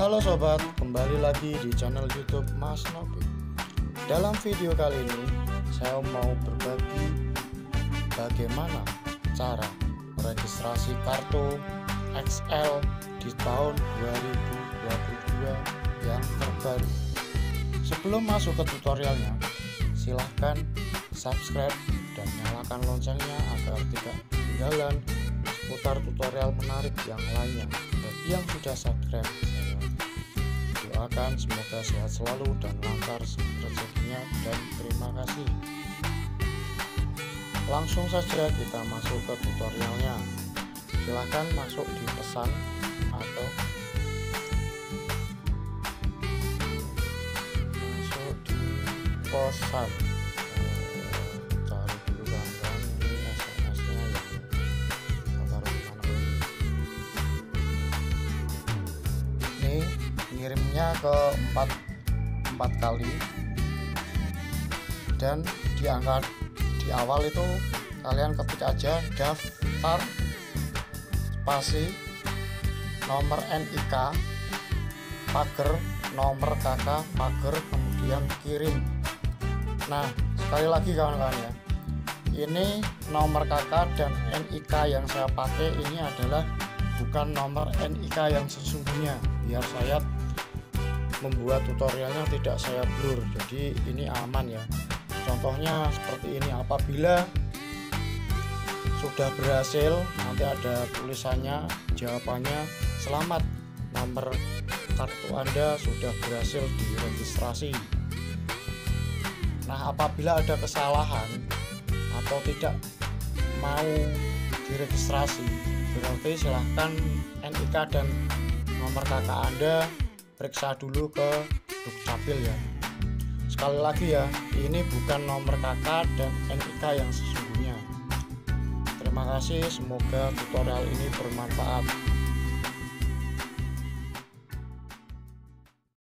Halo sobat, kembali lagi di channel YouTube Mas Novi. Dalam video kali ini saya mau berbagi bagaimana cara registrasi kartu XL di tahun 2022 yang terbaru. Sebelum masuk ke tutorialnya, silahkan subscribe dan nyalakan loncengnya agar tidak ketinggalan seputar tutorial menarik yang lainnya. Bagi yang sudah subscribe, saya doakan semoga sehat selalu dan lancar rezekinya, dan terima kasih. Langsung saja kita masuk ke tutorialnya. Silahkan masuk di pesan atau masuk di kosan. Cari dulu kawan-kawan, ini SMS-nya yang saya taruh di mana ini. Ngirimnya ke 4 kali, dan di awal itu kalian ketik aja daftar spasi nomor NIK pager nomor KK pager kemudian kirim. Nah, sekali lagi kawan-kawan ya, ini nomor KK dan NIK yang saya pakai ini adalah bukan nomor NIK yang sesungguhnya, biar saya membuat tutorialnya tidak saya blur, jadi ini aman ya. Contohnya seperti ini, apabila sudah berhasil, nanti ada tulisannya, jawabannya selamat, nomor kartu Anda sudah berhasil diregistrasi. Nah, apabila ada kesalahan atau tidak mau diregistrasi, berarti silahkan NIK dan nomor KK Anda periksa dulu ke Dukcapil ya. Sekali lagi ya, ini bukan nomor KK dan NIK yang sesungguhnya. Terima kasih, semoga tutorial ini bermanfaat.